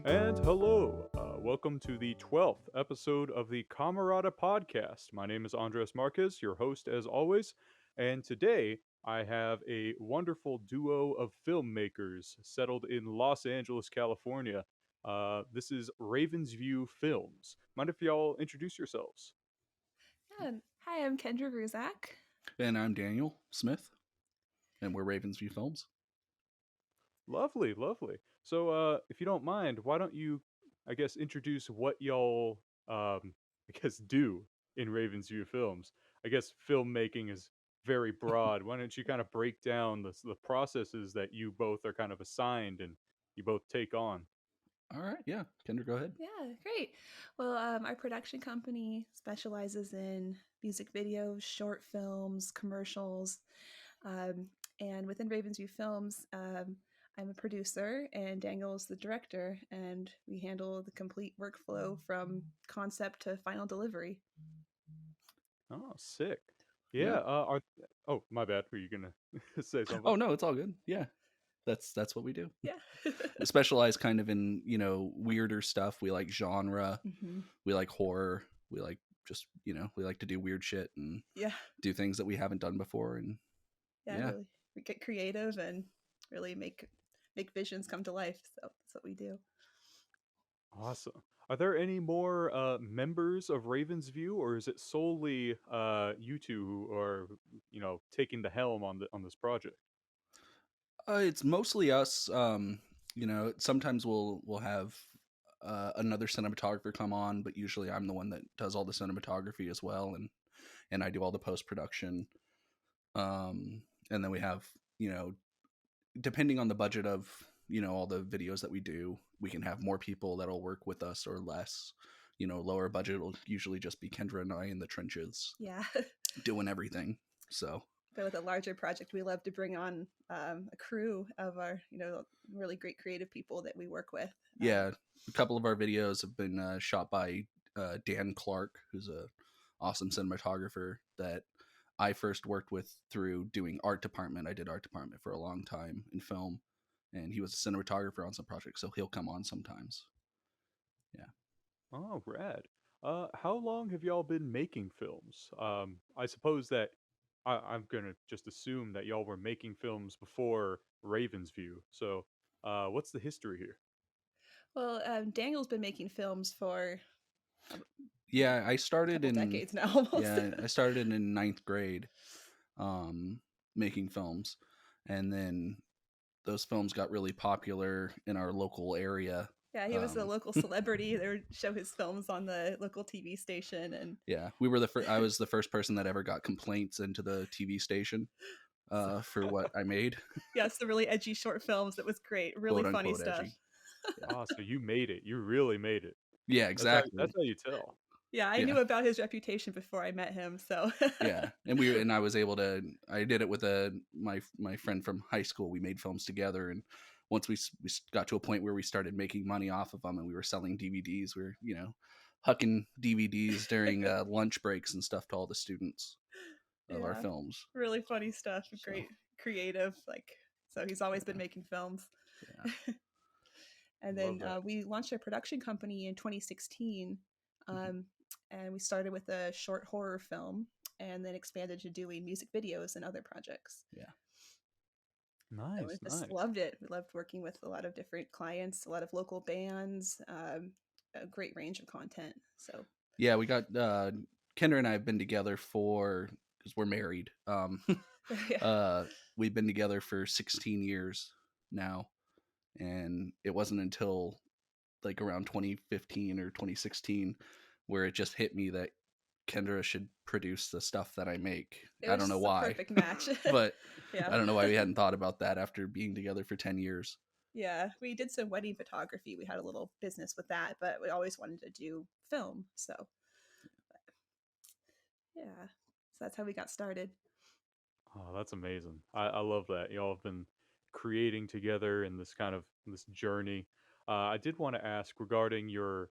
And hello, welcome to the 12th episode of the Camerata Podcast. My name is Andres Marquez, your host as always, and today I have a wonderful duo of filmmakers settled in Los Angeles, California. This is Ravensview Films. Mind if y'all introduce yourselves? Yeah. Hi, I'm Kendra Ruzak. And I'm Daniel Smith, and we're Ravensview Films. Lovely, lovely. So, if you don't mind, why don't you, I guess, introduce what y'all, I guess, do in Ravensview Films? I guess filmmaking is very broad. Why don't you kind of break down the processes that you both are kind of assigned and you both take on? All right, yeah, Kendra, go ahead. Yeah, great. Well, our production company specializes in music videos, short films, commercials, um, and within Ravensview Films, I'm a producer and Daniel's the director, and we handle the complete workflow from concept to final delivery. Oh, sick. Yeah. Yeah. Oh, my bad. Were you gonna say something? Oh no, it's all good. Yeah, that's what we do. Yeah. We specialize kind of in weirder stuff. We like genre. hmm We like horror. We like just we like to do weird shit and Yeah. do things that we haven't done before. And Yeah. yeah, Really, we get creative and really make visions come to life. So that's what we do. Awesome. Are there any more members of Ravensview, or is it solely you two who are, taking the helm on this project? it's mostly us. Sometimes we'll have another cinematographer come on, but usually I'm the one that does all the cinematography as well, and I do all the post production. And then we have, you know, depending on the budget of all the videos that we do, we can have more people that'll work with us or less. Lower budget will usually just be Kendra and I in the trenches Yeah. doing everything. So But with a larger project, we love to bring on a crew of our, really great creative people that we work with. yeah, a couple of our videos have been shot by Dan Clark, who's a awesome cinematographer that I first worked with through doing art department. I did art department for a long time in film, and he was a cinematographer on some projects, so he'll come on sometimes. Yeah. Oh, rad. How long have y'all been making films? I suppose that I'm gonna just assume that y'all were making films before Ravensview. So, what's the history here? Well, Daniel's been making films for a Yeah, I started couple in decades now, almost. yeah, I started in ninth grade, um, making films, and then those films got really popular in our local area. Yeah, he was a Um, local celebrity. They would show his films on the local TV station, and yeah, we were the first. I was the first person that ever got complaints into the TV station so, for what I made, yeah, some really edgy short films. It was great, really quote funny unquote stuff. edgy. Yeah, Ah, so you made it. You really made it. yeah, That's exactly. how you tell. Yeah, I Yeah, knew about his reputation before I met him, so yeah, and I was able to. I did it with my friend from high school. We made films together, and once we got to a point where we started making money off of them, and we were selling DVDs. We were hucking DVDs during lunch breaks and stuff to all the students of our yeah, films. really funny stuff. So Great creative, so he's always been yeah, making films. yeah. And Love then that. we launched our production company in 2016, Mhm. um, and we started with a short horror film, and then expanded to doing music videos and other projects. Yeah. So we Nice, just nice. loved it. We loved working with a lot of different clients, a lot of local bands, a great range of content. So Yeah, we got Kendra and I have been together for because we're married. yeah, uh, we've been together for 16 years now, and it wasn't until like around 2015 or 2016 where it just hit me that Kendra should produce the stuff that I make. it I was don't know just a why, perfect match. but Yeah. I don't know why we hadn't thought about that after being together for 10 years. Yeah, we did some wedding photography. We had a little business with that, but we always wanted to do film. So, yeah, so that's how we got started. Oh, that's amazing. I love that. Y'all have been creating together in this kind of this journey. I did want to ask regarding your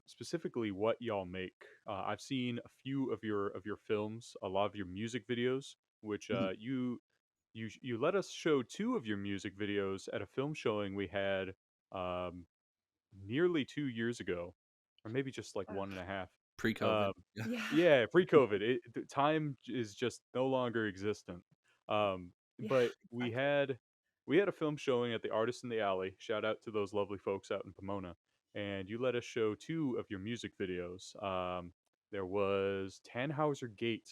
specifically what y'all make. I've seen a few of your films, a lot of your music videos, which Mhm. you let us show two of your music videos at a film showing we had um, nearly 2 years ago, or maybe just like Wow. 1.5. Pre-COVID. Um, Yeah. Yeah. yeah, pre-COVID, time is just no longer existent. Um, Yeah. but we Exactly. had we had a film showing at the Artist in the Alley. Shout out to those lovely folks out in Pomona. And you let us show two of your music videos. There was Tannhauser Gate.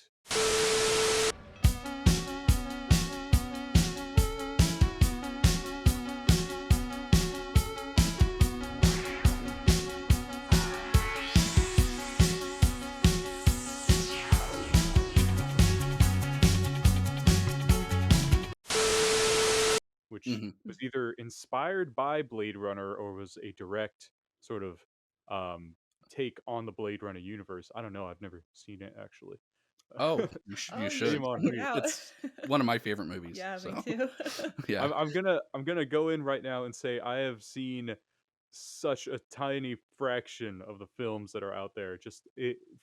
Which Mhm. was either inspired by Blade Runner or was a direct sort of um, take on the Blade Runner universe. I don't know. I've never seen it actually. Oh, you Oh, you should should. Shame on check it me. out. It's one of my favorite movies. Yeah, me So too. yeah, I'm gonna go in right now and say I have seen such a tiny fraction of the films that are out there.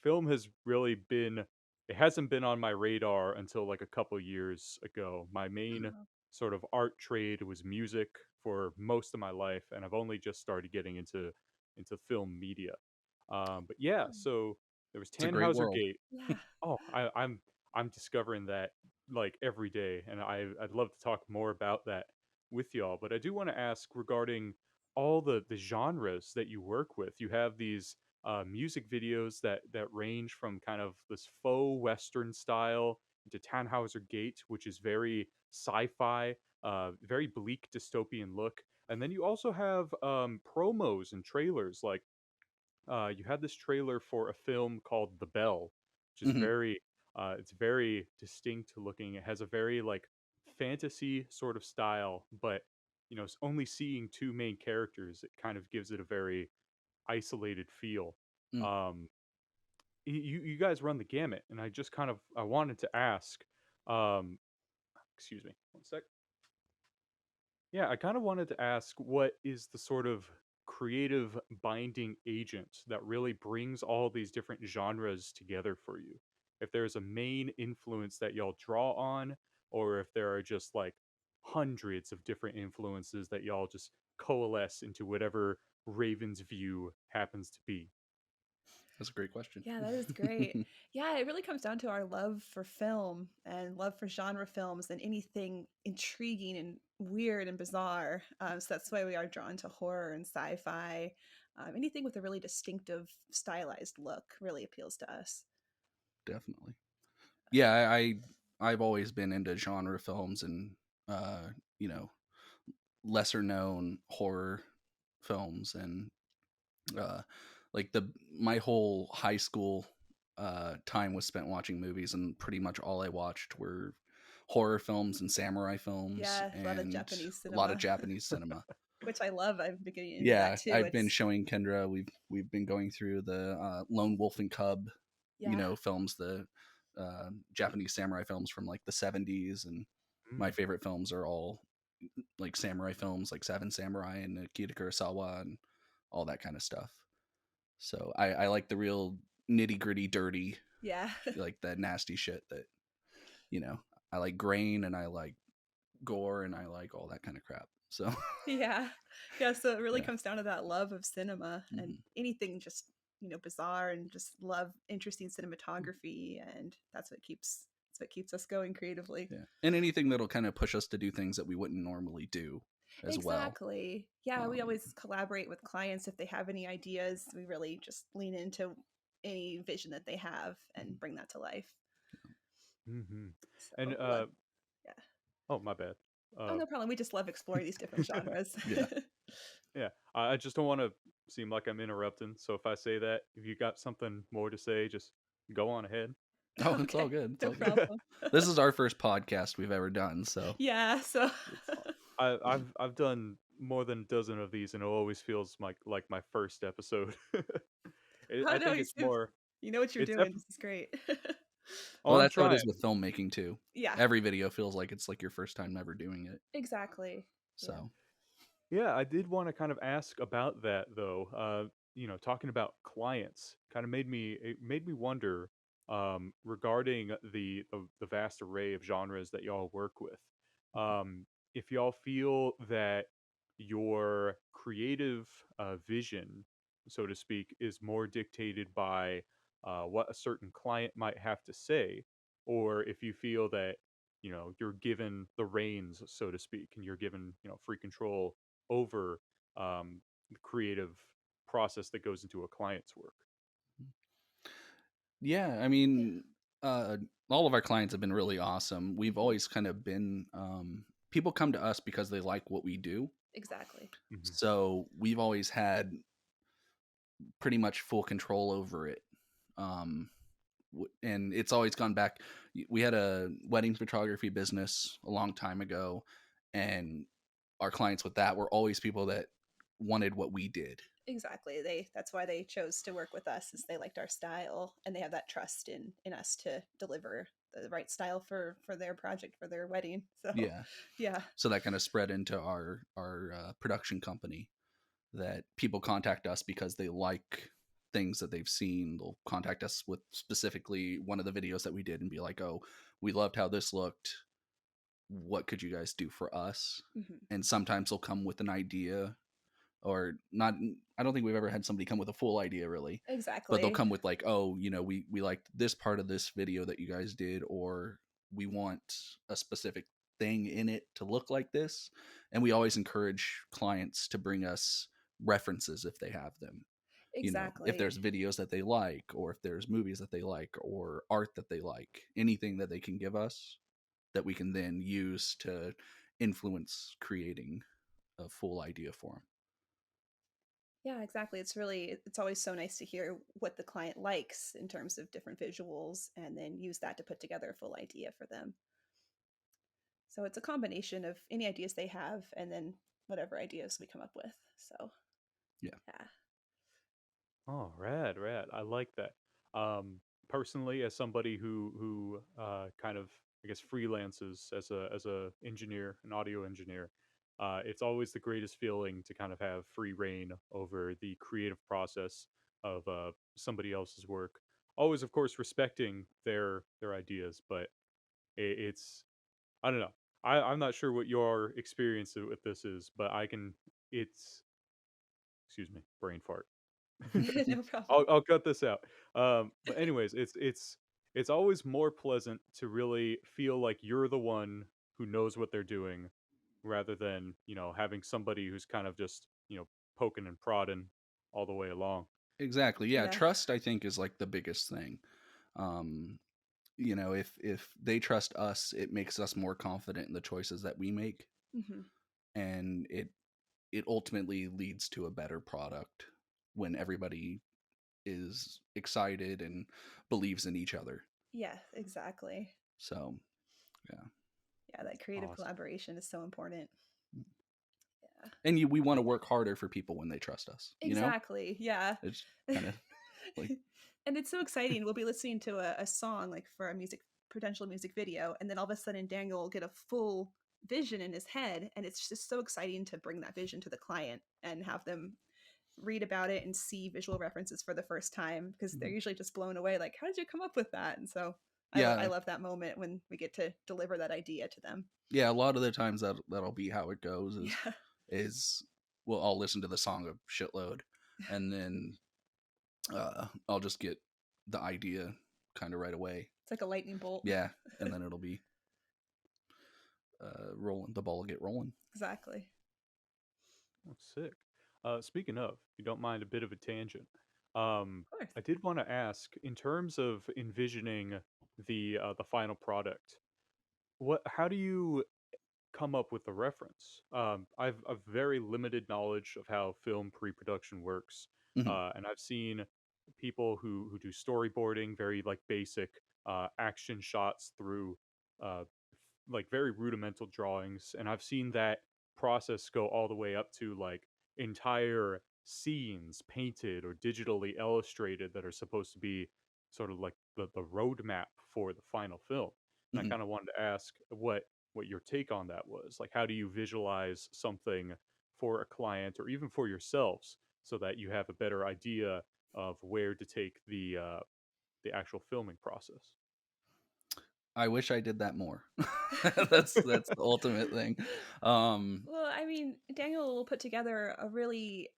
Film has really been it hasn't been on my radar until like a couple years ago. My main Oh, sort of art trade was music for most of my life, and I've only just started getting into film media. But yeah, oh, so there was it's a great Tannhauser world. Gate. yeah. Oh, I'm discovering that like every day, and I'd love to talk more about that with y'all. But I do want to ask regarding all the genres that you work with. You have these music videos that range from kind of this faux Western style to Tannhauser Gate, which is very sci-fi, very bleak dystopian look. And then you also have promos and trailers like you had this trailer for a film called The Bell, which is Mhm. it's very distinct looking. It has a very like fantasy sort of style, but only seeing two main characters, it kind of gives it a very isolated feel. Mm. Um, you guys run the gamut, and I wanted to ask, um, excuse me, one sec. Yeah, I kind of wanted to ask what is the sort of creative binding agent that really brings all these different genres together for you? If there's a main influence that y'all draw on, or if there are just like hundreds of different influences that y'all just coalesce into whatever Ravensview happens to be. That's a great question. Yeah, that is great. Yeah, it really comes down to our love for film and love for genre films and anything intriguing and weird and bizarre. So that's why we are drawn to horror and sci-fi. Anything with a really distinctive, stylized look really appeals to us. Definitely. Yeah, I've always been into genre films and uh, you know, lesser known horror films and uh like the my whole high school time was spent watching movies, and pretty much all I watched were horror films and samurai films Yeah, a lot of and Japanese a lot of cinema, Japanese cinema. which I love. I've been getting into that Yeah, too. I've been It's showing Kendra. We've been going through the Lone Wolf and Cub, yeah, films, the Japanese samurai films from like the 70s, and my Mm, favorite films are all like samurai films, like Seven Samurai and Akira Kurosawa and all that kind of stuff. So I like the real nitty gritty, dirty, yeah. like that nasty shit that you know. I like grain and I like gore and I like all that kind of crap. So Yeah. Yeah, so it really yeah. comes down to that love of cinema and Hmm. anything just, bizarre and just love interesting cinematography and that's what keeps us going creatively. Yeah, and anything that'll kind of push us to do things that we wouldn't normally do as well. Exactly. Yeah, we Um, always collaborate with clients if they have any ideas. We really just lean into any vision that they have and bring that to life. mm-hmm. And So, love yeah. oh, my bad. Oh, Uh, no problem. We just love exploring these different genres. yeah. Yeah, I just don't want to seem like I'm interrupting. So if I say that, if you got something more to say, just go on ahead. Oh, it's all Okay, good. It's no all good. problem. This is our first podcast we've ever done, so Yeah, so It's I've done more than a dozen of these, and it always feels like my first episode. oh I no, think it's more. you know what you're It's doing. This is great. oh, well, I'm that's how it trying. is with filmmaking too. Yeah, Every video feels like it's like your first time ever doing it. exactly. Yeah. So, Yeah, I did want to kind of ask about that though. Talking about clients kind of made me wonder regarding the vast array of genres that y'all work with. If y'all feel that your creative vision, so to speak, is more dictated by what a certain client might have to say, or if you feel that you're given the reins, so to speak, and you're given free control over the creative process that goes into a client's work. Yeah, I Yeah. mean, uh, all of our clients have been really awesome. We've Mhm. always kind of been people come to us because they like what we do. Exactly. Hmm. So we've always had pretty much full control over it. Um, and it's always gone back. We had a wedding photography business a long time ago, and our clients with that were always people that wanted what we did. Exactly. That's why they chose to work with us, is they liked our style and they have that trust in us to deliver the right style for their project, for their wedding. So, Yeah. yeah. So that kind of spread into our production company, that people contact us because they like things that they've seen. They'll contact us with specifically one of the videos that we did and be like, "Oh, we loved how this looked. What could you guys do for us?" Hmm. And sometimes they'll come with an idea, or not. I don't think we've ever had somebody come with a full idea really, but they'll Exactly. come with like, "Oh, we liked this part of this video that you guys did, or we want a specific thing in it to look like this." And we always encourage clients to bring us references if they have them. If Exactly. there's videos that they like, or if there's movies that they like, or art that they like, anything that they can give us that we can then use to influence creating a full idea for them. Yeah, exactly. It's always so nice to hear what the client likes in terms of different visuals and then use that to put together a full idea for them. So it's a combination of any ideas they have and then whatever ideas we come up with. So, Yeah. yeah. Oh, rad, rad. I like that. Um, Personally, as somebody who kind of, I guess, freelances as a engineer, an audio engineer, it's always the greatest feeling to kind of have free reign over the creative process of somebody else's work. Always, of course, respecting their ideas, but it's I don't know. I'm not sure what your experience with this is, but I can. It's excuse me, brain fart. No problem. I'll cut this out. But anyways, it's always more pleasant to really feel like you're the one who knows what they're doing, rather than having somebody who's kind of just poking and prodding all the way along. Exactly. Yeah. Yeah. Trust, I think, is like the biggest thing. Um, if they trust us, it makes us more confident in the choices that we make, Hmm. and it ultimately leads to a better product when everybody is excited and believes in each other. Yeah, exactly. So, yeah. Yeah, that creative Awesome. collaboration is so important. Yeah. And we want to work harder for people when they trust us, Exactly. Yeah. It's kind of like, And it's so exciting. We'll be listening to a song like for a potential music video, and then all of a sudden Daniel will get a full vision in his head, and it's just so exciting to bring that vision to the client and have them read about it and see visual references for the first time, because they're Mhm. usually just blown away like, how did you come up with that? And so I Yeah, love that moment when we get to deliver that idea to them. yeah. A lot of the times that'll be how it goes. Yeah. Is well, I'll listen to the song a shitload, and then I'll just get the idea kind of right away. It's like a lightning bolt. Yeah, and then it'll be rolling. The ball will get rolling. Exactly. Oh, sick. Speaking of, if you don't mind a bit of a tangent, Of course. I did want to ask, in terms of envisioning the final product, how do you come up with the reference? I've a very limited knowledge of how film pre-production works, Hmm. and I've seen people who do storyboarding, very like basic action shots through uh, like very rudimental drawings, and I've seen that process go all the way up to like entire scenes painted or digitally illustrated that are supposed to be sort of like the roadmap for the final film. And I Hmm. kind of wanted to ask what your take on that was. Like, how do you visualize something for a client or even for yourselves so that you have a better idea of where to take the actual filming process? I wish I did that more. That's the ultimate thing. Well, I mean, Daniel will put together a really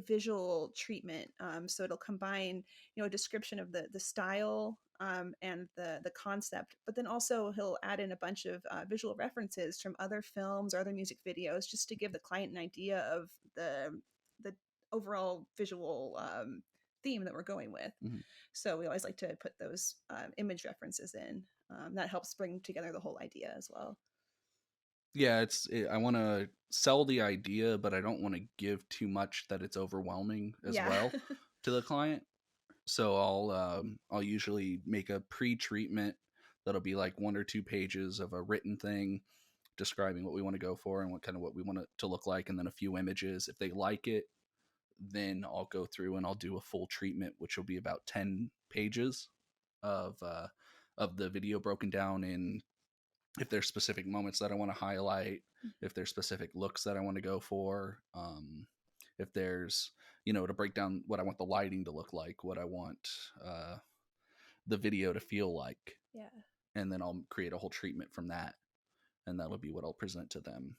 visual treatment. So it'll combine, a description of the style and the concept, but then also he'll add in a bunch of visual references from other films or other music videos, just to give the client an idea of the overall visual theme that we're going with. Mhm. So we always like to put those image references in. That helps bring together the whole idea as well. Yeah, I want to sell the idea, but I don't want to give too much that it's overwhelming as Yeah. well to the client. So I'll usually make a pre-treatment that'll be like 1 or 2 pages of a written thing describing what we want to go for and what we want it to look like, and then a few images. If they like it, then I'll go through and I'll do a full treatment, which will be about 10 pages of the video broken down in if there's specific moments that I want to highlight, if there's specific looks that I want to go for, if there's, to break down what I want the lighting to look like, what I want the video to feel like. Yeah. And then I'll create a whole treatment from that. And that'll be what I'll present to them.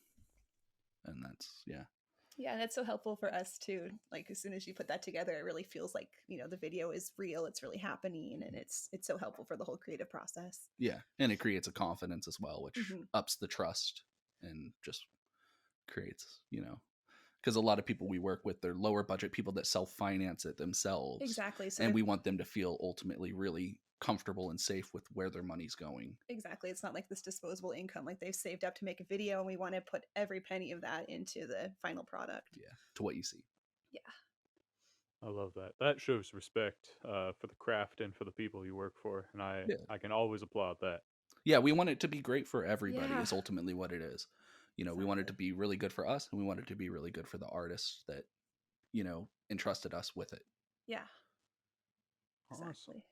And that's, yeah. Yeah, and it's so helpful for us too. Like as soon as you put that together, it really feels like, the video is real, it's really happening, and it's so helpful for the whole creative process. Yeah, and it creates a confidence as well, which Mhm. ups the trust and just creates, because a lot of people we work with, they're lower budget people that self-finance it themselves. Exactly. So And we want them to feel ultimately really comfortable and safe with where their money's going. exactly. It's not like this disposable income. Like they've saved up to make a video, and we want to put every penny of that into the final product. Yeah, to what you see. Yeah. I love that. That shows respect for the craft and for the people you work for, and Yeah. I can always applaud that. Yeah, we want it to be great for everybody. Yeah. Is ultimately what it is. We want it to be really good for us, and we want it to be really good for the artists that, entrusted us with it. Yeah. Awesome. Exactly.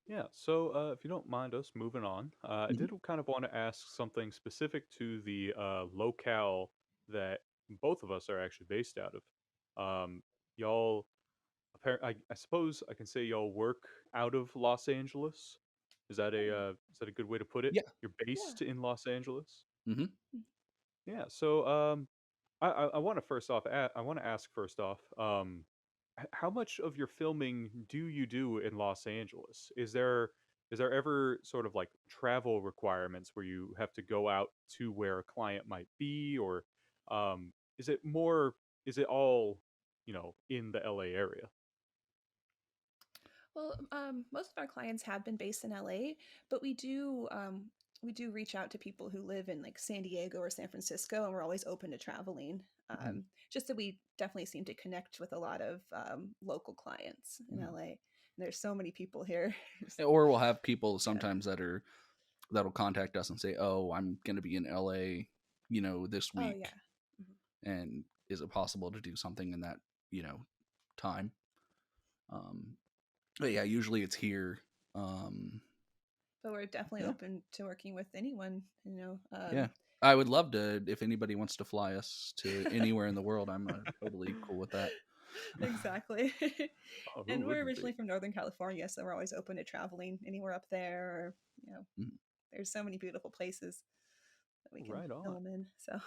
Yeah, so if you don't mind us moving on, I Mhm. did kind of want to ask something specific to the locale that both of us are actually based out of. Y'all, I suppose I can say y'all work out of Los Angeles. Is that a good way to put it? Yeah. You're Yeah. based in Los Angeles. Mm-hmm. Yeah. So I want to I want to ask first off, how much of your filming do you do in Los Angeles? Is there ever sort of like travel requirements where you have to go out to where a client might be, or um, is it more? Is it all in the LA area? Well, most of our clients have been based in LA, but we do reach out to people who live in like San Diego or San Francisco, and we're always open to traveling. Mm-hmm. Just that we definitely seem to connect with a lot of local clients in Mm-hmm. LA. And there's so many people here. Or we'll have people Yeah. sometimes that'll contact us and say, "Oh, I'm going to be in LA, this Oh week, yeah. Mhm. and is it possible to do something in that, you know, time?" Um, but yeah, usually it's here. Um, But we're definitely yeah, open to working with anyone. yeah. I would love to if anybody wants to fly us to anywhere in the world. I'm totally cool with that. Exactly. Oh, who And we're wouldn't be? originally from Northern California, so we're always open to traveling anywhere up there. Or, Mhm. there's so many beautiful places that we can Right on. film in. So,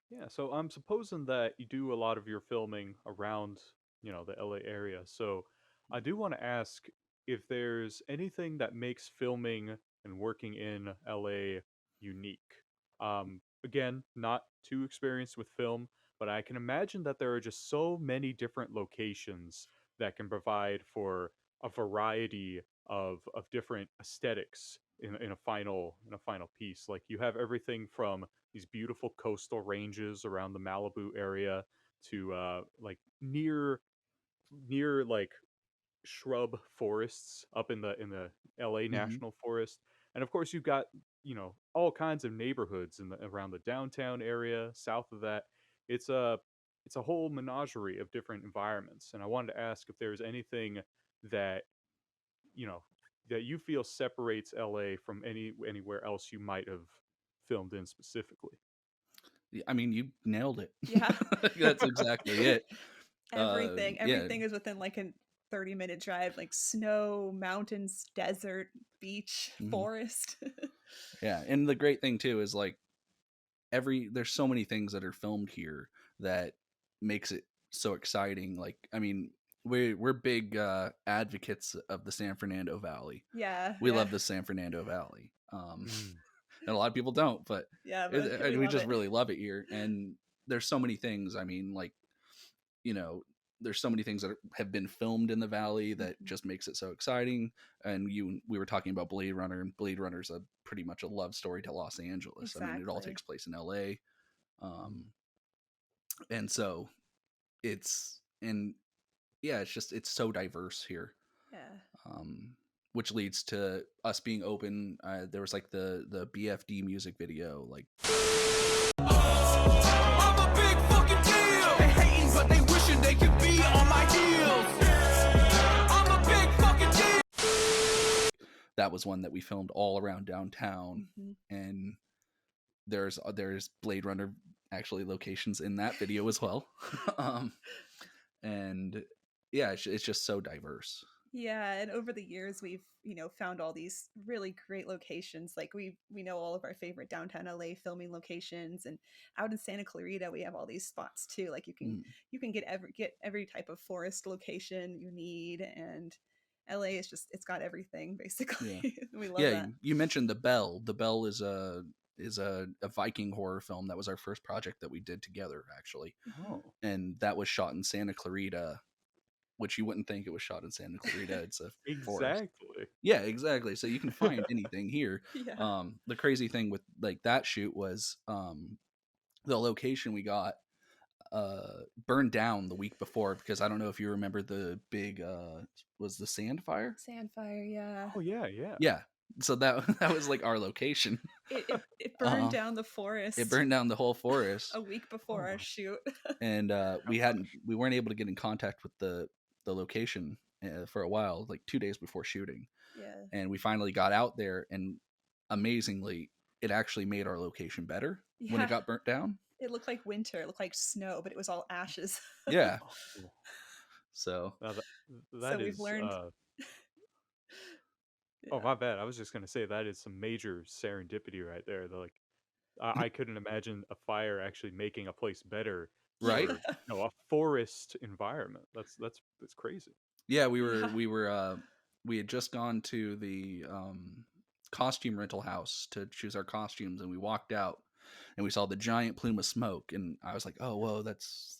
Yeah, so I'm supposing that you do a lot of your filming around, the LA area. So I do want to ask if there's anything that makes filming and working in LA unique. Again, not too experienced with film, but I can imagine that there are just so many different locations that can provide for a variety of different aesthetics in a final piece. Like you have everything from these beautiful coastal ranges around the Malibu area to like near like shrub forests up in the LA Mhm. National Forest. And of course you've got, all kinds of neighborhoods around the downtown area, south of that. It's a whole menagerie of different environments. And I wanted to ask if there's anything that, you know, that you feel separates LA from anywhere else you might have filmed in specifically. I mean, you nailed it. yeah. That's exactly it. Everything Yeah. is within like an 30-minute drive, like snow, mountains, desert, beach, forest. Yeah, and the great thing too is like there's so many things that are filmed here that makes it so exciting. Like, I mean, we're big advocates of the San Fernando Valley. Yeah, We love the San Fernando Valley. Mm. And a lot of people don't, but yeah, but we love just it. really love it here. And there's so many things. I mean, like, you know, there's so many things that have been filmed in the valley that just makes it so exciting. And we were talking about Blade Runner, and Blade Runner's a pretty much a love story to Los Angeles. I mean, it all Exactly. takes place in LA. And so it's it's so diverse here. Yeah. Which leads to us being open. There was like the BFD music video, like I'm a big fucking deal. They hating, but they wishing they could be on my heels. I'm a big fucking deal. That was one that we filmed all around downtown, and there's Blade Runner actually locations in that video as well. And yeah, it's just so diverse. Yeah, and over the years we've, found all these really great locations. Like we know all of our favorite downtown LA filming locations, and out in Santa Clarita we have all these spots too. Like you can get every type of forest location you need, and LA is just, it's got everything basically. Yeah. We love that. You mentioned The Bell. The Bell is a Viking horror film. That was our first project that we did together, actually. Oh. And that was shot in Santa Clarita, which you wouldn't think it was shot in Santa Clarita. It's a forest. Exactly. Yeah, exactly. So you can find anything here. Yeah. The crazy thing with like that shoot was the location we got burned down the week before, because I don't know if you remember the big was the sand fire? Sand fire, yeah. Oh yeah. Yeah. So that was like our location. It burned down the forest. It burned down the whole forest a week before our shoot. And we weren't able to get in contact with the location for a while, like 2 days before shooting. Yeah. And we finally got out there, and amazingly, it actually made our location better when it got burnt down. It looked like winter. It looked like snow, but it was all ashes. Yeah. Oh. So that we've learned. Oh, my bad. I was just gonna say that is some major serendipity right there. Like, I couldn't imagine a fire actually making a place better, right? For, a forest environment. That's crazy. Yeah, we had just gone to the costume rental house to choose our costumes, and we walked out and we saw the giant plume of smoke, and I was like, oh whoa, that's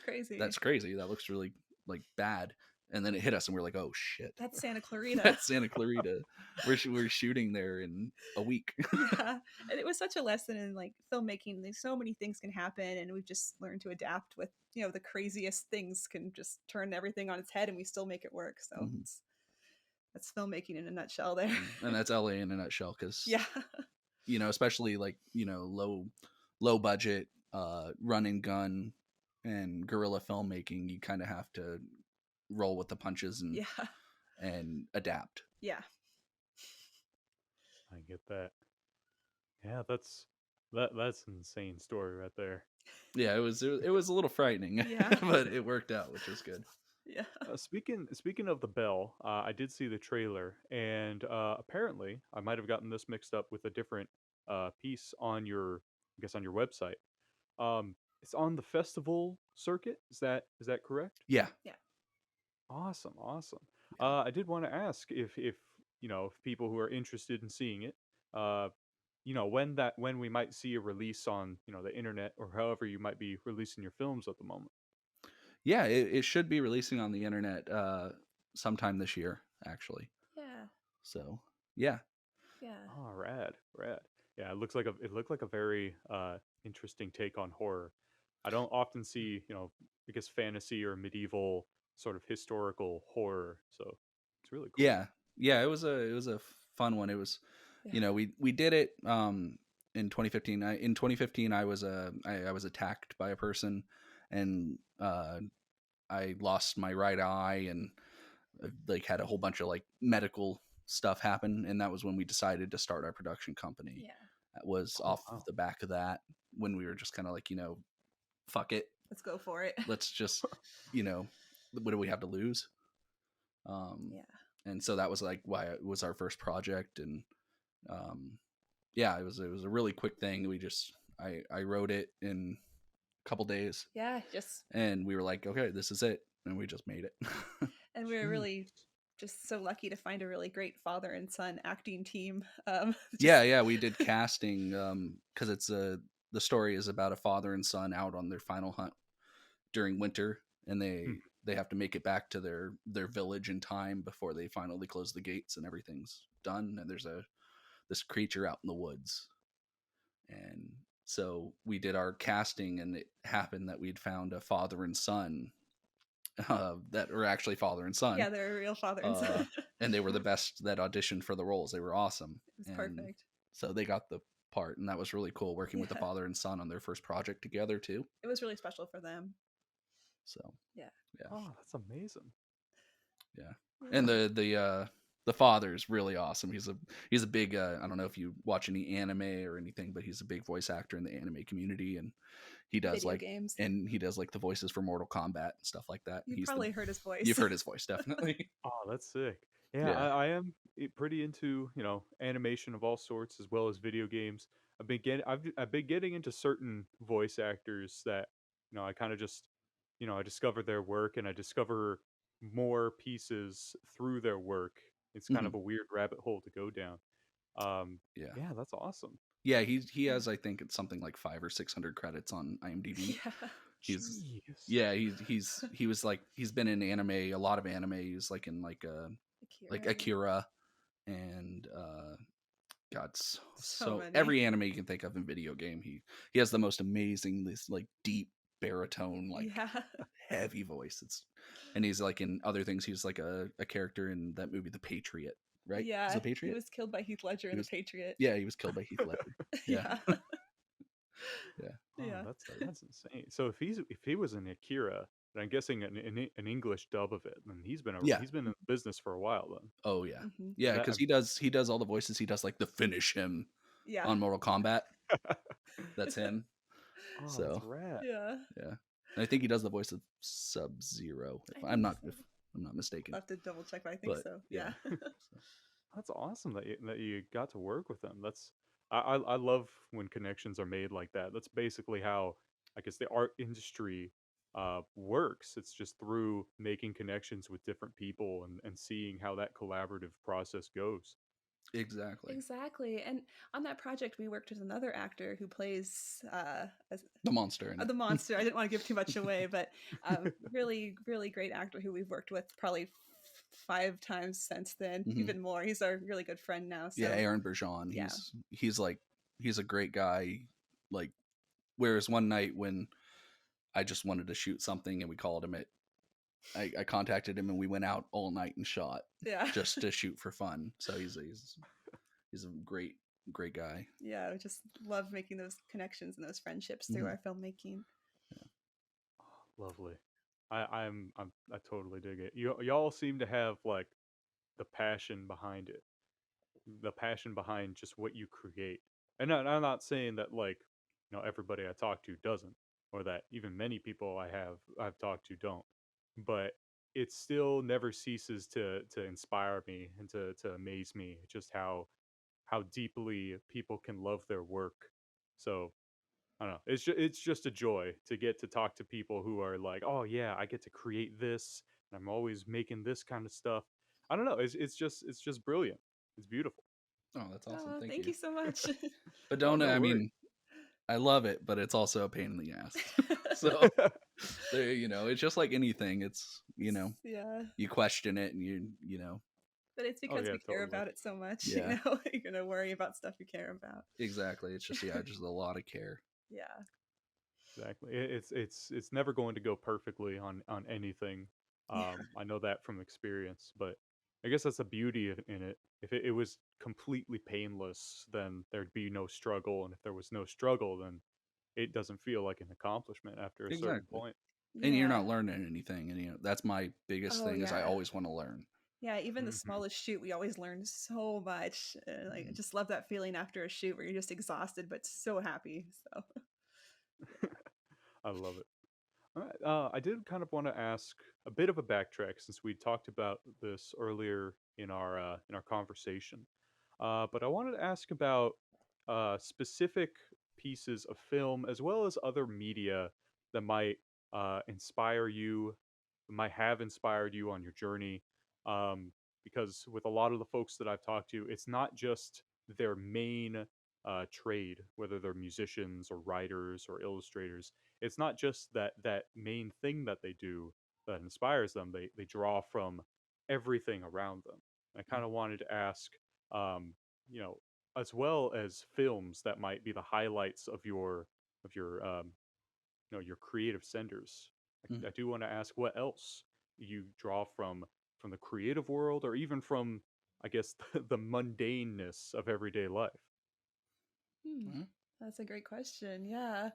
crazy. That's crazy. That looks really like bad. And then it hit us, and we're like, oh shit, that's Santa Clarita. That's Santa Clarita. We're shooting there in a week. Yeah, and it was such a lesson in like filmmaking. There's so many things can happen, and we've just learned to adapt with, the craziest things can just turn everything on its head, and we still make it work. So that's filmmaking in a nutshell there. And that's LA in a nutshell, because yeah, especially like low budget run and gun and guerrilla filmmaking, you kind of have to roll with the punches and adapt. Yeah, I get that. Yeah, that's an insane story right there. Yeah, it was a little frightening. Yeah. But it worked out, which was good. Yeah. Speaking of The Bell, I did see the trailer, and apparently I might have gotten this mixed up with a different piece on your website. It's on the festival circuit. Is that correct? Yeah. Yeah. Awesome. I did want to ask if people who are interested in seeing it, when we might see a release on the internet, or however you might be releasing your films at the moment. Yeah, it should be releasing on the internet sometime this year, actually. Yeah. So yeah. Yeah. Oh, rad. Yeah, it looked like a very interesting take on horror. I don't often see I guess fantasy or medieval sort of historical horror, so it's really cool. Yeah, it was a fun one. It was, we did it in 2015. In 2015 I was attacked by a person, and I lost my right eye, and like had a whole bunch of like medical stuff happen, and that was when we decided to start our production company. Yeah. That was off the back of that, when we were just kind of like, fuck it, let's go for it. Let's just what do we have to lose? Yeah. And so that was like why it was our first project. And yeah, it was a really quick thing. I wrote it in a couple days, Yeah, just and we were like, okay, this is it, and we just made it. and we were Jeez. really just so lucky to find a really great father and son acting team. Yeah, we did casting because it's the story is about a father and son out on their final hunt during winter, and they have to make it back to their village in time before they finally close the gates and everything's done. And there's this creature out in the woods, and so we did our casting, and it happened that we'd found a father and son that were actually father and son. Yeah, they're a real father and son. And they were the best that auditioned for the roles. They were awesome. It was And perfect. so they got the part, and that was really cool working with the Yeah. father and son on their first project together too. It was really special for them. So Yeah. Oh, that's amazing. yeah. And the father's really awesome. He's a big I don't know if you watch any anime or anything, but he's a big voice actor in the anime community, and he does Video like games. and he does like the voices for Mortal Kombat and stuff like that. You probably heard his voice. You've heard his voice, definitely. Oh, that's sick. Yeah, Yeah. I am pretty into, animation of all sorts as well as video games. I've been getting into certain voice actors that, I kind of just, I discover their work and I discover more pieces through their work. It's kind Mhm. of a weird rabbit hole to go down. Yeah. Yeah, that's awesome. Yeah, he has, I think it's something like 500 or 600 credits on IMDb. Yeah. He's Jeez. yeah, he was like he's been in anime, a lot of anime. He's like in like Akira and God, so many. every anime you can think of in video game. He has the most amazing, this like deep baritone, like Yeah. heavy voice. And he's like in other things. He's like a character in that movie, The Patriot, right? Yeah. Is The He Patriot? was killed by Heath Ledger in was- The Patriot. Yeah, he was killed by Heath Ledger. Yeah. Yeah. Yeah. Oh, Yeah. that's insane. So if he was in Akira, and I'm guessing an English dub of it, then he's been Yeah. he's been in business for a while then. Oh yeah. Mhm. Yeah, That- because he does all the voices. He does like the finish him Yeah. on Mortal Kombat. That's him. Oh, So that's rad. Yeah. yeah, and I think he does the voice of Sub-Zero. If I I'm think not so. if I'm not mistaken. I'll have to double check, but I think But, so. yeah. Yeah. That's awesome that you got to work with them. I love when connections are made like that. That's basically how I guess the art industry works. It's just through making connections with different people and seeing how that collaborative process goes. Exactly. Exactly. And on that project, we worked with another actor who plays The monster. In it. the monster. I didn't want to give too much away, but really, really great actor who we've worked with probably 5 times since then, Mhm. even more. He's our really good friend now. So Yeah, Aaron Bergeron. Yeah. He's a great guy. Like, whereas one night when I just wanted to shoot something and we called him I contacted him and we went out all night and shot yeah, just to shoot for fun. So he's a great guy. yeah, I just love making those connections and those friendships through Mhm. our filmmaking. Lovely. I totally dig it. Y'all seem to have like the passion behind it. The passion behind just what you create. And I'm not saying that like, everybody I talk to doesn't, or that even many people I've talked to don't. But it still never ceases to inspire me and to amaze me just how deeply people can love their work. So I don't know. It's just a joy to get to talk to people who are like, oh yeah, I get to create this, and I'm always making this kind of stuff. I don't know. It's just brilliant. It's beautiful. Oh, that's awesome. Oh, Thank thank you so much. But don't no I worries. mean, I love it, but it's also a pain in the ass. So there, it's just like anything. It's yeah, you question it and you know but it's because yeah, we care totally. about it so much. Yeah. You're gonna worry about stuff you care about. exactly. It's just just a lot of care. Yeah, Exactly. It's never going to go perfectly on anything. Yeah. I know that from experience, but I guess that's the beauty in it. If it was completely painless, then there'd be no struggle, and if there was no struggle, then it doesn't feel like an accomplishment after a certain Exactly. point. And you're Yeah. not learning anything, and that's my biggest Oh, thing is I yeah. always want to learn. Yeah, even the Mhm. smallest shoot, we always learn so much. I just love that feeling after a shoot where you're just exhausted but so happy. So I love it. All right. I did kind of want to ask a bit of a backtrack since we talked about this earlier in our conversation. But I wanted to ask about specific pieces of film as well as other media that might inspire you, might have inspired you on your journey. Um, because with a lot of the folks that I've talked to, it's not just their main trade, whether they're musicians or writers or illustrators. It's not just that main thing that they do that inspires them. They draw from everything around them. I kind of wanted to ask, um, you know, as well as films that might be the highlights of your creative centers. Mm. I do want to ask what else you draw from the creative world or even from, I guess, the mundaneness of everyday life. Hmm. Mhm. That's a great question. Yeah.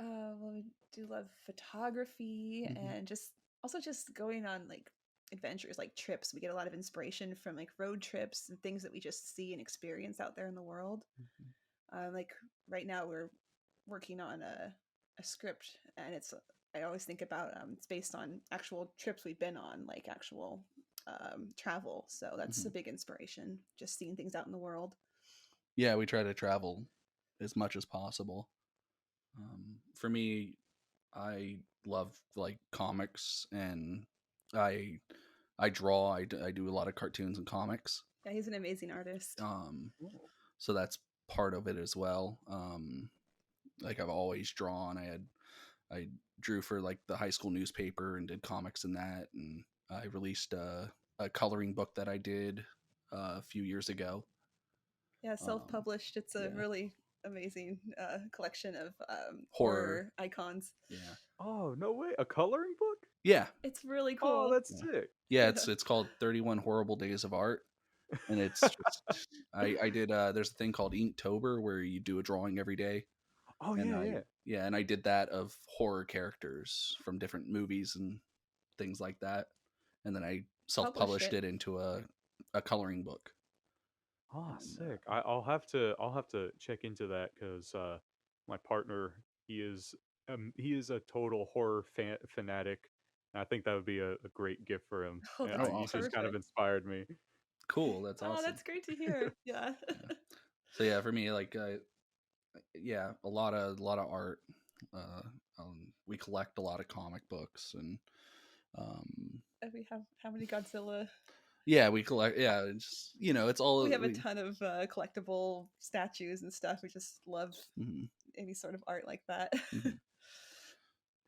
Well, we do love photography Mhm. and just also just going on like adventures, like trips. We get a lot of inspiration from like road trips and things that we just see and experience out there in the world. Like right now, we're working on a script, and I always think about it's based on actual trips we've been on, like actual travel. So that's a Mhm. big inspiration, just seeing things out in the world. Yeah, we try to travel as much as possible. For me, I love like comics, and I I draw. I do a lot of cartoons and comics. Yeah, he's an amazing artist. Um, Oh. so that's part of it as well. Like I've always drawn. I drew for like the high school newspaper and did comics in that, and I released a coloring book that I did a few years ago. Yeah, self-published. It's a Yeah, really amazing collection of horror. horror icons. Yeah, Oh, no way. A coloring book? yeah, It's really Oh, cool. that's yeah. sick. Yeah, it's called 31 Horrible Days of Art, and it's just I did there's a thing called Inktober where you do a drawing every day, Oh, and yeah, yeah. I did that of horror characters from different movies and things like that, and then I Published self-published it. it into a coloring book. Ah, And sick. I'll have to check into that because my partner he is a total horror fanatic. And I think that would be a great gift for him. Oh, And oh, that's you awesome, just kind of perfect. inspired me. cool, that's Oh, awesome. that's great to hear. Yeah. Yeah. So yeah, for me, like yeah, a lot of art. Uh, we collect a lot of comic books, and um, And we have how many Godzilla? yeah, we collect. Yeah, it's it's all We have a we. ton of collectible statues and stuff. We just love Mhm, any sort of art like that. mhm.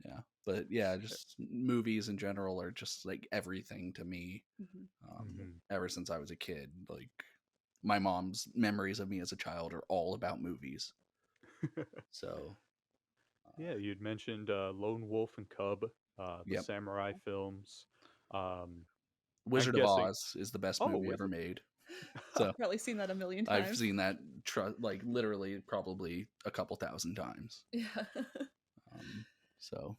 Yeah, but yeah, Sick. just movies in general are just like everything to me. Mhm. Mhm. Ever since I was a kid, like my mom's memories of me as a child are all about movies. So, Yeah, you'd mentioned Lone Wolf and Cub, the yep, samurai films. Um, I'm Wizard of guessing. Oz is the best Oh, movie with ever made. I've So probably seen that a million I've times. seen that like literally probably a couple thousand times. Yeah. Um, so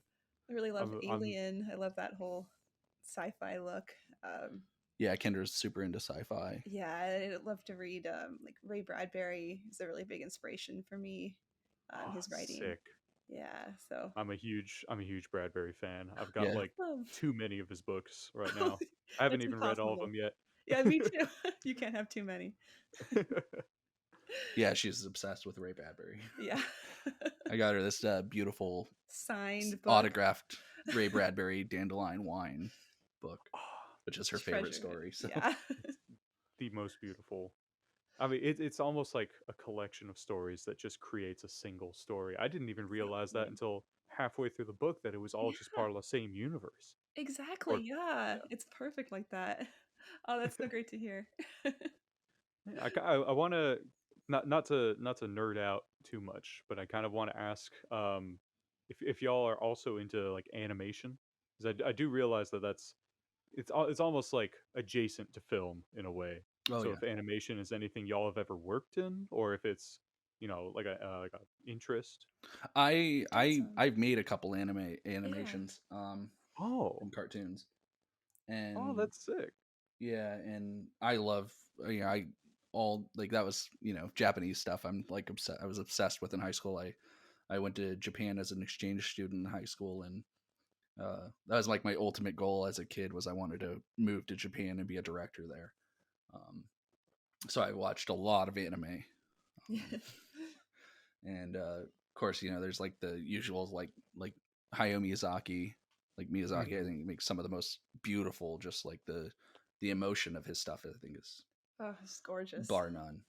I really love I'm Alien. I love that whole sci-fi look. Um, yeah, Kendra's super into sci-fi. yeah, I love to read like Ray Bradbury is a really big inspiration for me. His writing. sick. Yeah, so I'm a huge Bradbury fan. I've got Yeah, like um, too many of his books right now. I haven't it's even read all of impossible. them yet. Yeah, me too. You can't have too many. yeah, she's obsessed with Ray Bradbury. Yeah. I got her this beautiful Signed book. autographed Ray Bradbury Dandelion Wine book, which is her favorite Treasure it. story. So Yeah. The most beautiful. I mean, it's almost like a collection of stories that just creates a single story. I didn't even realize that Exactly. until halfway through the book that it was all just Yeah. part of the same universe. Exactly. Or Yeah. yeah, It's perfect like that. Oh, that's so great to hear. yeah, I want to not to nerd out too much, but I kind of want to ask if y'all are also into like animation, because I do realize that it's almost like adjacent to film in a way. oh So yeah, if animation is anything y'all have ever worked in, or if it's like a interest. I've made a couple Yeah. animations Oh, and cartoons, oh, and that's sick. yeah, and I love I all like that was Japanese stuff. I'm like obsessed. I was obsessed with in high school. I went to Japan as an exchange student in high school, and that was like my ultimate goal as a kid was I wanted to move to Japan and be a director there. So I watched a lot of anime, and of course, there's like the usuals like Hayao Miyazaki. Like Miyazaki, I think makes some of the most beautiful, just like the emotion of his stuff. I think is it's gorgeous, bar none.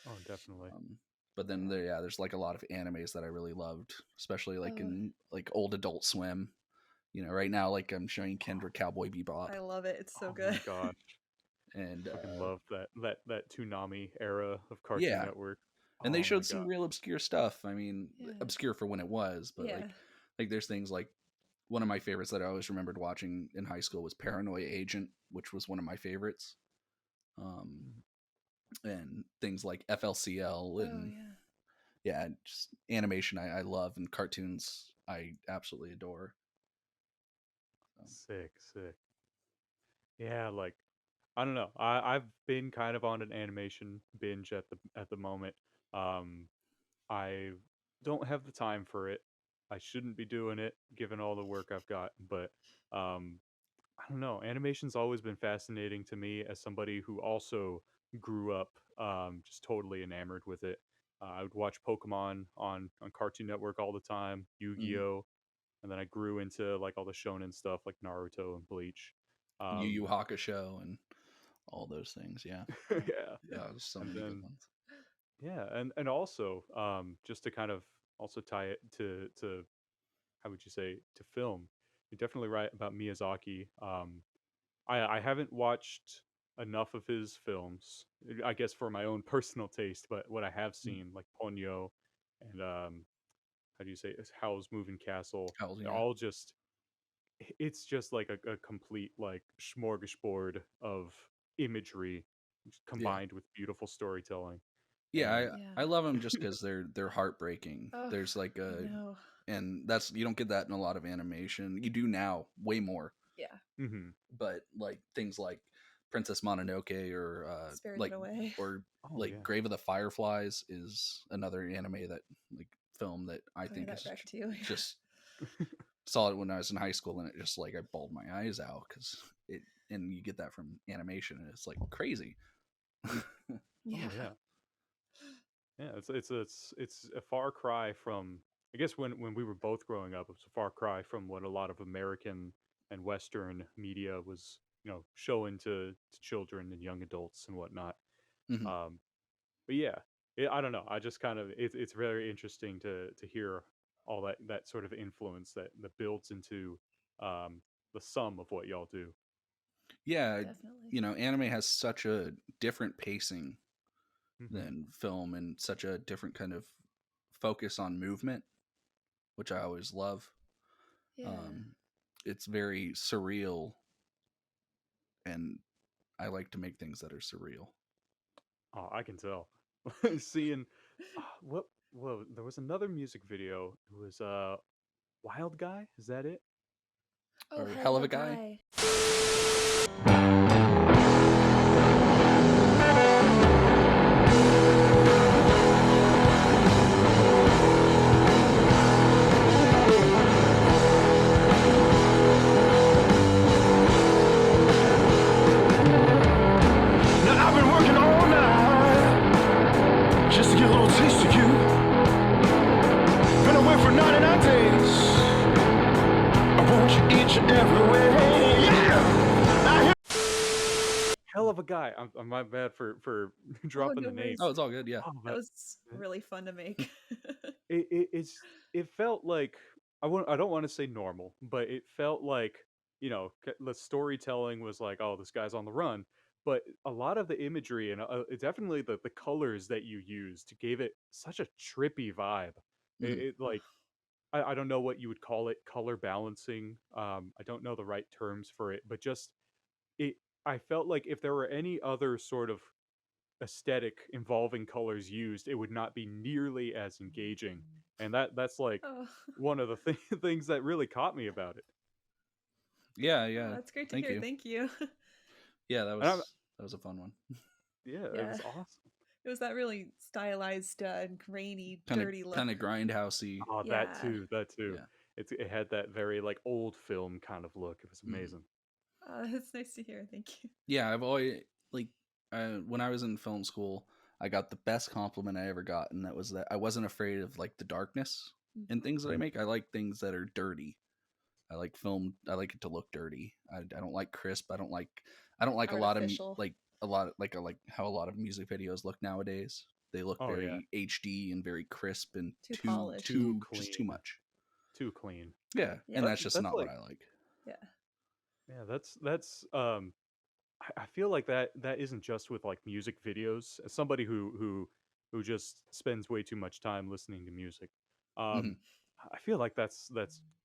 Oh, definitely. But then there's like a lot of animes that I really loved, especially like in like old Adult Swim. Right now, like I'm showing Kendra Cowboy Bebop. I love it. It's so Oh good. my gosh. And I fucking love that Toonami era of Cartoon Network. And they Oh showed my some God. real obscure stuff. I mean, obscure for when it was, but like there's things like one of my favorites that I always remembered watching in high school was Paranoia Agent, which was one of my favorites. And things like FLCL and just animation I love, and cartoons I absolutely adore. Sick. Yeah, like I don't know. I've been kind of on an animation binge at the moment. I don't have the time for it. I shouldn't be doing it given all the work I've got, but I don't know. Animation's always been fascinating to me as somebody who also grew up just totally enamored with it. I would watch Pokemon on Cartoon Network all the time, Yu-Gi-Oh, and then I grew into like all the shonen stuff like Naruto and Bleach. Yu Yu Hakusho and all those things. Yeah. Yeah. There's so many good ones. Yeah, and also just to kind of also tie it to how would you say to film. You're definitely right about Miyazaki. I haven't watched enough of his films, I guess for my own personal taste, but what I have seen, like Ponyo and how do you say it? Howl's Moving Castle, Howl's, they're yeah. all just it's just like a complete like smorgasbord of imagery combined with beautiful storytelling. Yeah, I love them just because they're heartbreaking. There's like and you don't get that in a lot of animation. You do now way more. Yeah. But like things like Princess Mononoke or Spirited Away, or Grave of the Fireflies is another anime that like film that I think is just saw it when I was in high school, and it just like I bawled my eyes out because it, and you get that from animation, and it's like crazy. Yeah, it's a far cry from, I guess when we were both growing up, it was a far cry from what a lot of American and Western media was showing to children and young adults and whatnot. But yeah, I don't know. I just kind of it's very interesting to hear all that sort of influence that builds into the sum of what y'all do. Yeah, anime has such a different pacing than film, and such a different kind of focus on movement, which I always love. It's very surreal, and I like to make things that are surreal. Oh, I can tell. Seeing what? Whoa, there was another music video. It was Wild Guy. Is that it? Oh, or Hell of a Guy. Now I've been working all night just to get a little taste of you. Been away for 99 days. I want you each and every way. Yeah. Hell of a Guy. I'm my bad for dropping the name. Oh, it's all good. Yeah, that was really fun to make. It felt like I don't want to say normal, but it felt like the storytelling was like, oh, this guy's on the run, but a lot of the imagery and definitely the colors that you used gave it such a trippy vibe. It like I don't know what you would call it, color balancing. I don't know the right terms for it, but just it. I felt like if there were any other sort of aesthetic involving colors used, it would not be nearly as engaging. And that's like one of the things that really caught me about it. Yeah. That's great to hear. Thank you. Yeah, that was a fun one. Yeah, it was awesome. It was that really stylized, grainy, Kind of dirty look. kind of grindhousey. Oh, that Yeah. too, that too. Yeah. It had that very like old film kind of look. It was Mhm. amazing. That's nice to hear. Thank you. Yeah, I've always like when I was in film school, I got the best compliment I ever got, and that was that I wasn't afraid of like the darkness in things that I make. I like things that are dirty. I like film. I like it to look dirty. I don't like crisp. I don't like a lot of Artificial. I like how a lot of music videos look nowadays. They look Oh, yeah. very HD and very crisp and Too polished. Too just too clean. much. Too clean. Yeah, Yeah. and that's just That's not like what I like. Yeah. yeah, that's I feel like that isn't just with like music videos. As somebody who just spends way too much time listening to music, Mhm. um, I feel like that's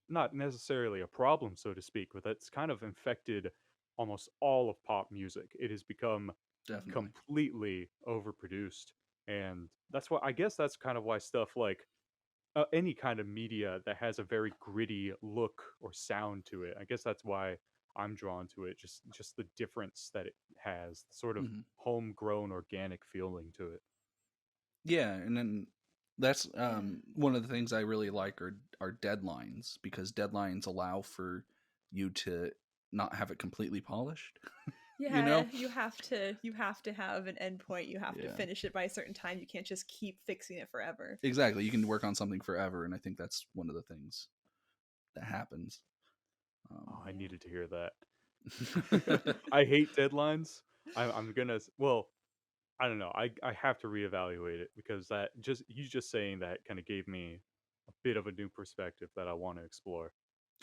not necessarily a problem, so to speak, but that's kind of infected almost all of pop music. It has become Definitely. completely overproduced, and that's why I guess that's kind of why stuff like any kind of media that has a very gritty look or sound to it. I guess that's why I'm drawn to it. Just the difference that it has, sort of Mhm. homegrown, organic feeling to it. Yeah, and then that's Yeah. one of the things I really like are deadlines, because deadlines allow for you to not have it completely polished. Yeah, You know? you have to have an endpoint. You have to Yeah. finish it by a certain time. You can't just keep fixing it forever. Exactly. You can work on something forever, and I think that's one of the things that happens. Oh, I Yeah. needed to hear that. I hate deadlines. I'm gonna well, I don't know. I have to reevaluate it because that just you just saying that kind of gave me a bit of a new perspective that I want to explore.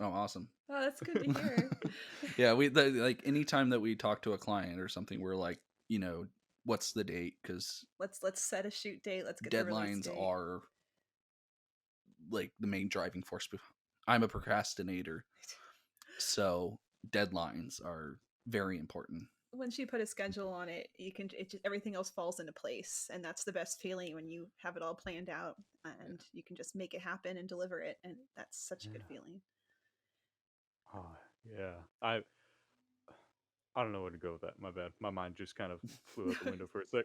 Oh, awesome. Oh, that's good to hear. Yeah, like anytime that we talk to a client or something, we're like, what's the date? Because Let's set a shoot date. Let's get the release deadlines date. are like the main driving force. I'm a procrastinator, so deadlines are very important. Once you put a schedule on it, everything else falls into place, and that's the best feeling when you have it all planned out and you can just make it happen and deliver it, and that's such a good Yeah. feeling. Oh, yeah. I don't know where to go with that. My bad. My mind just kind of flew out the window for a sec.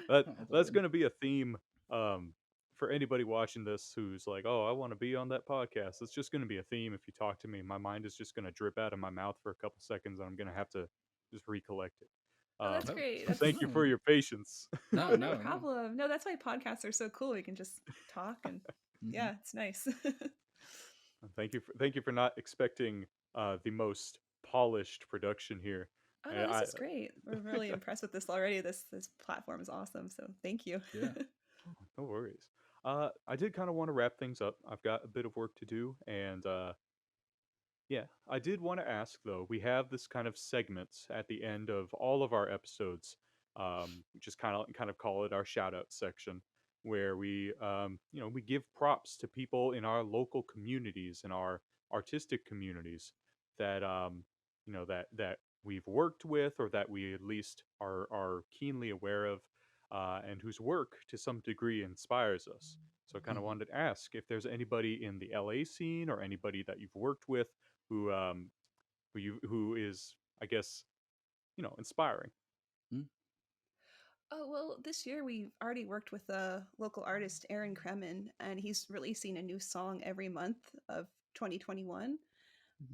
Oh, That's Lord. going to be a theme for anybody watching this who's like, "Oh, I want to be on that podcast." It's just going to be a theme if you talk to me. My mind is just going to drip out of my mouth for a couple seconds, and I'm going to have to just recollect it. Oh, that's Um, great. so That's thank you for your patience. No, no no, no. problem. No, that's why podcasts are so cool. We can just talk and Mhm. yeah, it's nice. Thank you for not expecting the most polished production here. Oh no, this I is great. We're really impressed with this already. This platform is awesome. So thank you. Yeah. no worries. I did kind of want to wrap things up. I've got a bit of work to do, and yeah, I did want to ask though. We have this kind of segment at the end of all of our episodes. We just kind of call it our shout out section, where we we give props to people in our local communities, in our artistic communities that that we've worked with, or that we at least are keenly aware of, and whose work to some degree inspires us. So I kind of Mhm. wanted to ask if there's anybody in the LA scene or anybody that you've worked with who who is, I guess, inspiring. Mm. Oh, well, this year we've already worked with a local artist, Aaron Kremen, and he's releasing a new song every month of 2021.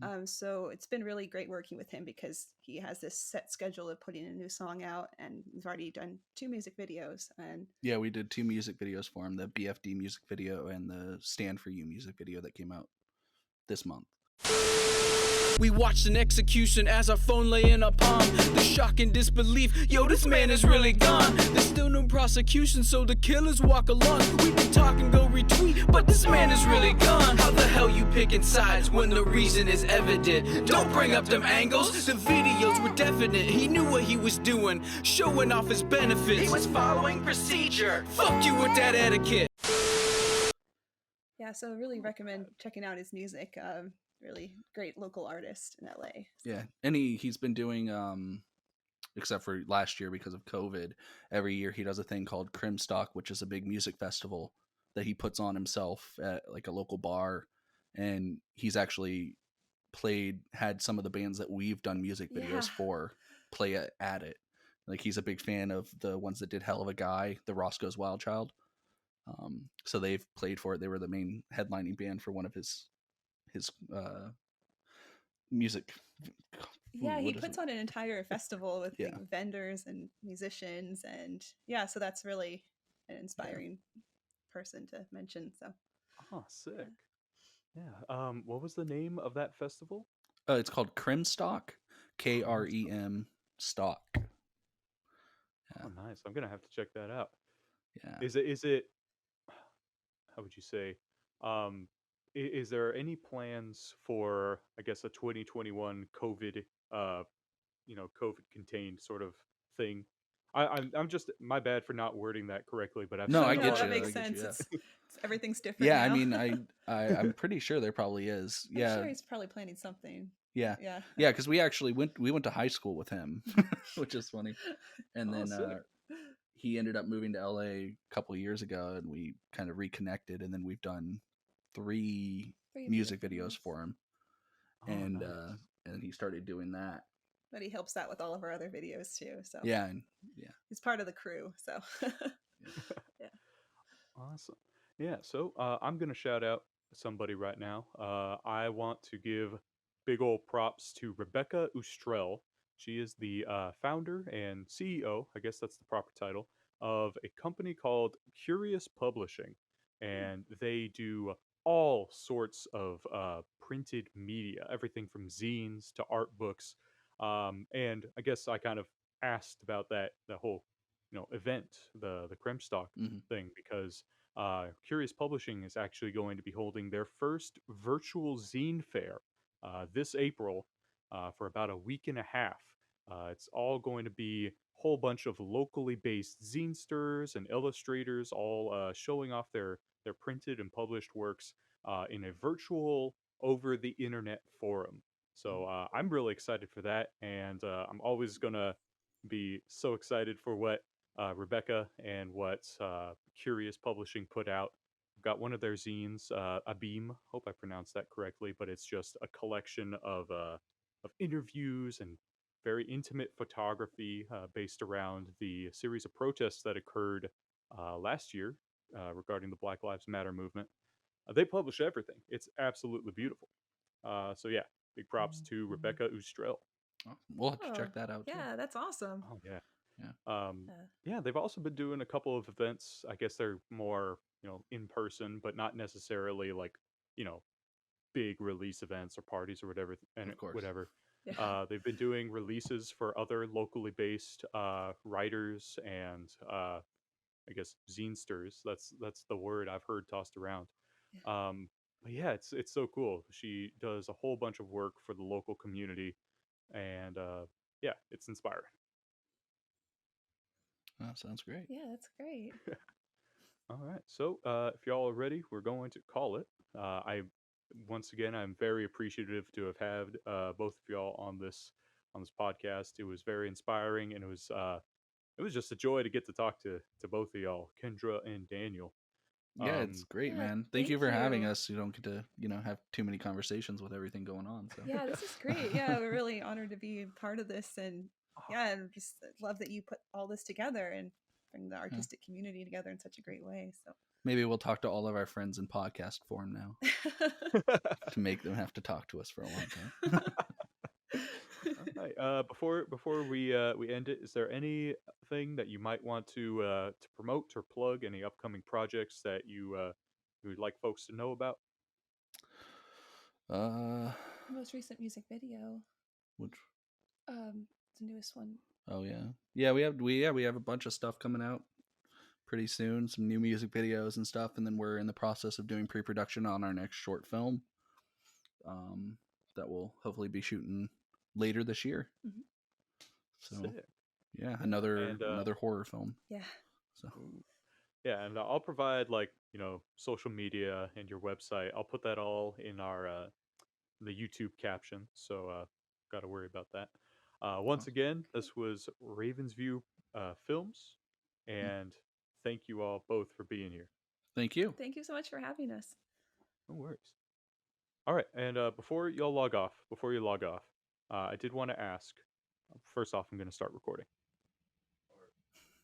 Mhm. So it's been really great working with him because he has this set schedule of putting a new song out, and we've already done 2 music videos. And Yeah, we did 2 music videos for him, the BFD music video and the Stand For You music video that came out this month. We watched an execution as our phone lay in our palm. The shock and disbelief, yo, this man is really gone. There's still no prosecution, so the killers walk along. We can talk and go retweet, but this man is really gone. How the hell you picking sides when the reason is evident? Don't bring up them angles, the videos were definite. He knew what he was doing, showing off his benefits. He was following procedure. Fuck you with that etiquette. yeah, so I really recommend checking out his music. Really great local artist in LA. Yeah, and he's been doing except for last year because of COVID, every year he does a thing called Crimstock, which is a big music festival that he puts on himself at like a local bar, and he's actually had some of the bands that we've done music videos Yeah. for play at it. Like he's a big fan of the ones that did Hell of a Guy, the Roscoe's Wild Child. So they've played for it. They were the main headlining band for one of his music. Yeah, he What is puts it? on an entire festival with Yeah. like, vendors and musicians, and yeah, so that's really an inspiring person to mention. So Oh, sick. Yeah. What was the name of that festival? It's called Kremstock, Krem stock. Oh, nice. I'm gonna have to check that out. Yeah. Is it how would you say? Um, is there any plans for, I guess, a 2021 COVID, COVID contained sort of thing? I'm just my bad for not wording that correctly, but I've No, seen I a no, get lot that you. of makes I get you. sense. Yeah. It's everything's different Yeah, now. I mean, I'm pretty sure there probably is. I'm Yeah, sure he's probably planning something. yeah, Yeah. yeah. Because we went to high school with him, which is funny. And oh, then sick. he ended up moving to LA a couple of years ago, and we kind of reconnected. And then we've done 3 Three music videos for him, Oh, and nice. and he started doing that. But he helps out with all of our other videos too. So Yeah, and yeah, he's part of the crew. So yeah. Awesome. Yeah, so I'm going to shout out somebody right now. I want to give big old props to Rebecca Ustrell. She is the founder and CEO, I guess that's the proper title, of a company called Curious Publishing. And they do all sorts of printed media, everything from zines to art books. And I guess I kind of asked about the whole, event, the Kremstock hmm thing, because Curious Publishing is actually going to be holding their first virtual zine fair this April for about a week and a half. It's all going to be a whole bunch of locally based zinesters and illustrators all showing off their printed and published works in a virtual over the internet forum. So I'm really excited for that, and I'm always gonna be so excited for what Rebecca and what Curious Publishing put out. I've got one of their zines, Abeam. Hope I pronounced that correctly, but it's just a collection of interviews and very intimate photography based around the series of protests that occurred last year regarding the Black Lives Matter movement. They publish everything. It's absolutely beautiful. So yeah, big props to Rebecca Ustrell. Oh, we'll have to Oh, check that out too. yeah, that's awesome. Oh yeah. Yeah. Uh, Yeah, they've also been doing a couple of events. I guess they're more, in person, but not necessarily like, you know, big release events or parties or whatever. And Of course. whatever. yeah. They've been doing releases for other locally based writers and I guess zinesters. That's the word I've heard tossed around. Yeah. But yeah, it's so cool. She does a whole bunch of work for the local community, and yeah, it's inspiring. Oh, sounds great. Yeah, that's great. All right. So, if y'all are ready, we're going to call it. Once again, I'm very appreciative to have had both of y'all on this podcast. It was very inspiring, and it was just a joy to get to talk to both of y'all, Kendra and Daniel. Yeah, it's great, Yeah, man. Thank you for having you. us. You don't get to, have too many conversations with everything going on. So Yeah, this is great. Yeah, we're really honored to be part of this, and yeah, and just love that you put all this together and bring the artistic community together in such a great way. So maybe we'll talk to all of our friends in podcast form now to make them have to talk to us for a long time. All right. Before we end it, is there anything that you might want to promote or plug? Any upcoming projects that you would like folks to know about? most recent music video, Which? the newest one. Oh yeah, we have a bunch of stuff coming out pretty soon. Some new music videos and stuff, and then we're in the process of doing pre-production on our next short film. That will hopefully be shooting later this year. Mhm. So Sick. yeah, another And horror film. Yeah. So Ooh. Yeah, and I'll provide like social media and your website. I'll put that all in our the YouTube caption, so got to worry about that. Once awesome. again, this was Ravensview Films, and thank you all both for being here. Thank you. Thank you so much for having us. No worries. All right, and before you log off, I did want to ask. First off, I'm going to start recording.